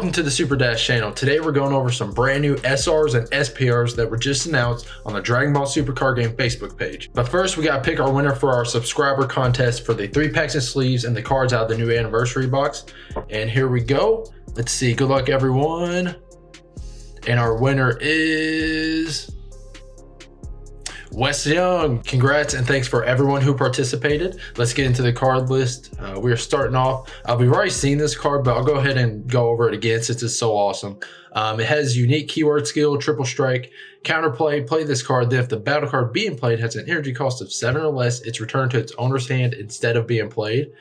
Welcome to the Super Dash channel. Today we're going over some brand new SRs and SPRs that were just announced on the Dragon Ball Super Card Game Facebook page. But first we gotta pick our winner for our subscriber contest for the 3 packs of sleeves and the cards out of the new anniversary box. And here we go. Let's see, good luck everyone. And our winner is Wes Young. Congrats and thanks for everyone who participated. Let's get into the card list. We're starting off, we've already seen this card, but I'll go ahead and go over it again since it's so awesome. It has unique keyword skill, triple strike, counterplay. Play this card, then if the battle card being played has an energy cost of 7 or less, it's returned to its owner's hand instead of being played.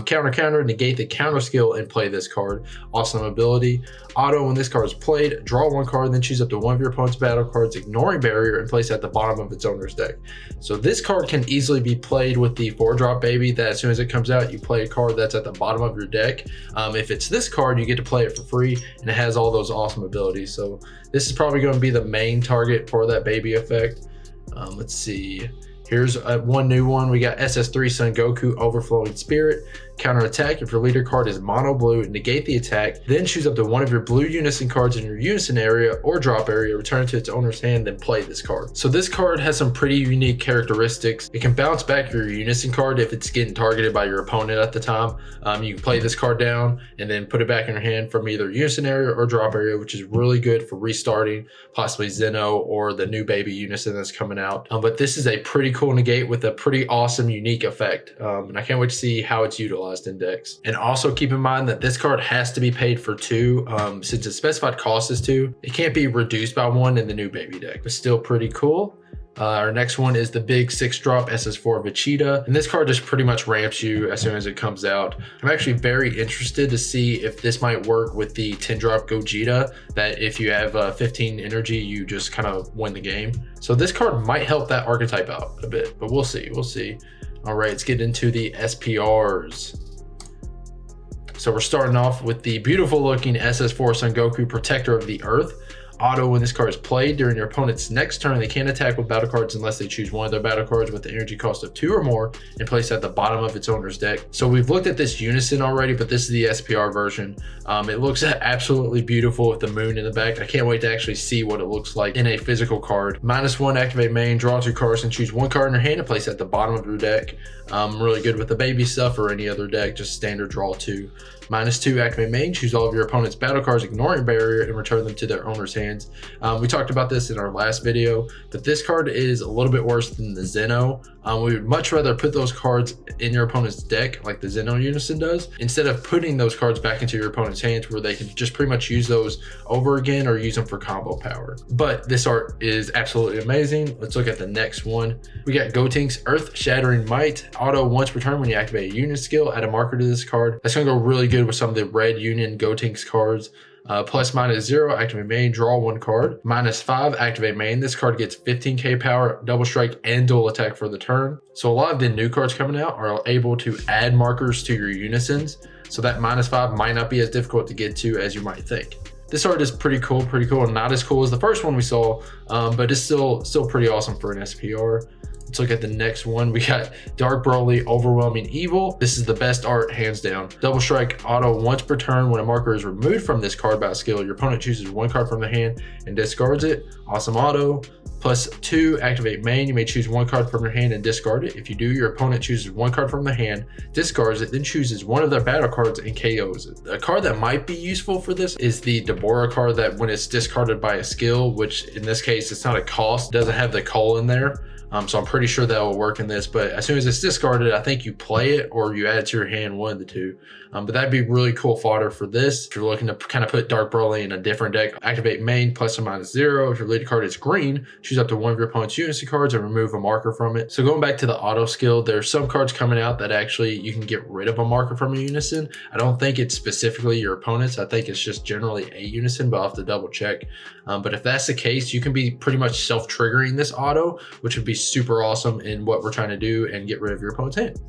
Counter, negate the counter skill and play this card. Awesome ability. Auto, when this card is played, draw 1 card, then choose up to 1 of your opponent's battle cards, ignoring barrier, and place it at the bottom of its owner's deck. So this card can easily be played with the 4-drop baby that as soon as it comes out, you play a card that's at the bottom of your deck. If it's this card, you get to play it for free, and it has all those awesome abilities. So this is probably going to be the main target for that baby effect. Let's see. Here's one new one. We got SS3 Son Goku Overflowing Spirit. Counter attack, if your leader card is mono blue, negate the attack, then choose up to 1 of your blue unison cards in your unison area or drop area, return it to its owner's hand, then play this card. So this card has some pretty unique characteristics. It can bounce back your unison card if it's getting targeted by your opponent at the time. You can play this card down and then put it back in your hand from either unison area or drop area, which is really good for restarting possibly Zeno or the new baby unison that's coming out. But this is a pretty cool negate with a pretty awesome unique effect. And I can't wait to see how it's utilized in decks. And also keep in mind that this card has to be paid for 2. Since its specified cost is 2, it can't be reduced by 1 in the new baby deck, but still pretty cool. Our next one is the big 6-drop SS4 Vegeta, and this card just pretty much ramps you as soon as it comes out. I'm actually very interested to see if this might work with the 10-drop Gogeta, that if you have 15 energy, you just kind of win the game. So this card might help that archetype out a bit, but we'll see. All right, let's get into the SPRs. So we're starting off with the beautiful looking SS4 Son Goku Protector of the Earth. Auto, when this card is played during your opponent's next turn, they can't attack with battle cards unless they choose 1 of their battle cards with the energy cost of 2 or more and place it at the bottom of its owner's deck. So we've looked at this unison already, but this is the SPR version. It looks absolutely beautiful with the moon in the back. I can't wait to actually see what it looks like in a physical card. -1, activate main, draw 2 cards, and choose 1 card in your hand and place it at the bottom of your deck. Really good with the baby stuff or any other deck, just standard draw 2. -2, activate main, choose all of your opponent's battle cards, ignoring barrier, and return them to their owner's hands. We talked about this in our last video, but this card is a little bit worse than the Zeno. We would much rather put those cards in your opponent's deck like the Zeno Unison does, instead of putting those cards back into your opponent's hands where they can just pretty much use those over again or use them for combo power. But this art is absolutely amazing. Let's look at the next one. We got Gotenks Earth Shattering Might. Auto, once per turn when you activate a Union skill, add a marker to this card. That's going to go really good with some of the red Union Gotenks cards. +/-0, activate main, draw 1 card. -5, activate main. This card gets 15k power, double strike, and dual attack for the turn. So a lot of the new cards coming out are able to add markers to your unisons. So that -5 might not be as difficult to get to as you might think. This art is pretty cool, and not as cool as the first one we saw, but it's still pretty awesome for an SPR. Let's look at the next one. We got Dark Broly Overwhelming Evil. This is the best art, hands down. Double strike, auto, once per turn. When a marker is removed from this card by skill, your opponent chooses 1 card from the hand and discards it. Awesome auto. +2, activate main. You may choose 1 card from your hand and discard it. If you do, your opponent chooses 1 card from the hand, discards it, then chooses 1 of their battle cards and KOs it. A card that might be useful for this is the Deborah card that when it's discarded by a skill, which in this case, it's not a cost, doesn't have the call in there. So I'm pretty sure that will work in this, but as soon as it's discarded, I think you play it or you add it to your hand, 1 of the 2. But that'd be really cool fodder for this. If you're looking to kind of put Dark Broly in a different deck, activate main, +/-0. If your leader card is green, choose up to 1 of your opponent's unison cards and remove a marker from it. So going back to the auto skill, there's some cards coming out that actually you can get rid of a marker from a unison. I don't think it's specifically your opponent's. I think it's just generally a unison, but I'll have to double check. But if that's the case, you can be pretty much self-triggering this auto, which would be super awesome in what we're trying to do and get rid of your opponent's hand.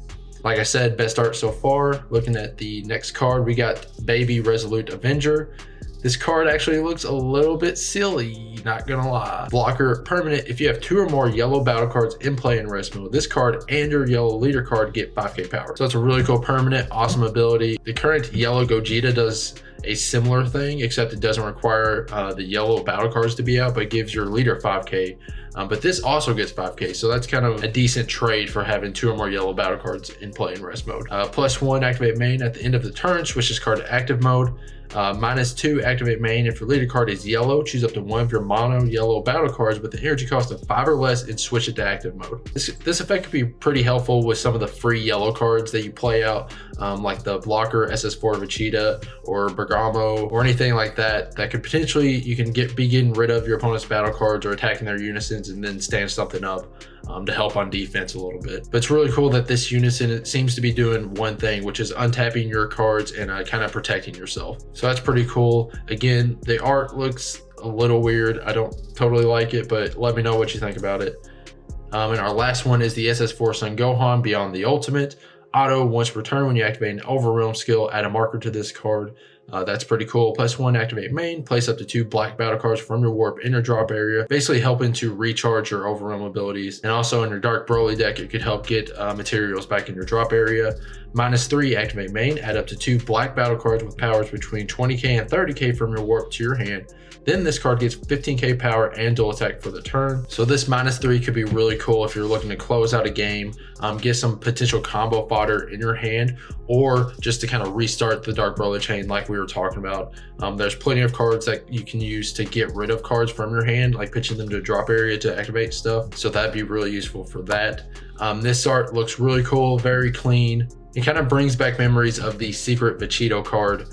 Like I said, best art so far. Looking at the next card, we got Baby Resolute Avenger. This card actually looks a little bit silly, not gonna lie. Blocker permanent, if you have 2 or more yellow battle cards in play in rest mode, this card and your yellow leader card get 5k power. So it's a really cool permanent, awesome ability. The current yellow Gogeta does a similar thing, except it doesn't require the yellow battle cards to be out, but gives your leader 5k. But this also gets 5k, so that's kind of a decent trade for having 2 or more yellow battle cards in play in rest mode. +1 activate main at the end of the turn, switch this card to active mode. -2 activate main. If your leader card is yellow, choose up to 1 of your mono yellow battle cards with an energy cost of 5 or less and switch it to active mode. This effect could be pretty helpful with some of the free yellow cards that you play out, like the blocker SS4 Vegeta or Bergamo or anything like that, that could potentially, you can be getting rid of your opponent's battle cards or attacking their unisons and then stand something up to help on defense a little bit. But it's really cool that this unison, it seems to be doing one thing, which is untapping your cards and kind of protecting yourself. So that's pretty cool. Again, the art looks a little weird. I don't totally like it, but let me know what you think about it. And our last one is the SS4 Son Gohan Beyond the Ultimate. Auto, once per turn, when you activate an Overwhelm skill, add a marker to this card. That's pretty cool. +1 activate main, place up to 2 black battle cards from your warp in your drop area, basically helping to recharge your Overwhelm abilities. And also in your Dark Broly deck, it could help get materials back in your drop area. -3 activate main, add up to 2 black battle cards with powers between 20k and 30k from your warp to your hand. Then this card gets 15k power and dual attack for the turn. So this -3 could be really cool if you're looking to close out a game, get some potential combo fodder in your hand, or just to kind of restart the Dark Broly chain like we were talking about. There's plenty of cards that you can use to get rid of cards from your hand, like pitching them to a drop area to activate stuff. So that'd be really useful for that. This art looks really cool, very clean. It kind of brings back memories of the Secret Vegito card.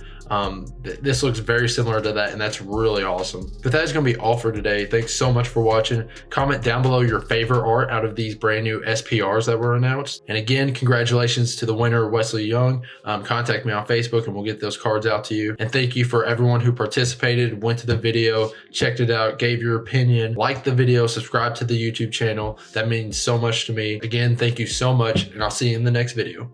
This looks very similar to that, and that's really awesome. But that is going to be all for today. Thanks so much for watching. Comment down below your favorite art out of these brand new SPRs that were announced. And again, congratulations to the winner, Wesley Young. Contact me on Facebook and we'll get those cards out to you. And thank you for everyone who participated, went to the video, checked it out, gave your opinion, liked the video, subscribed to the YouTube channel. That means so much to me. Again, thank you so much, and I'll see you in the next video.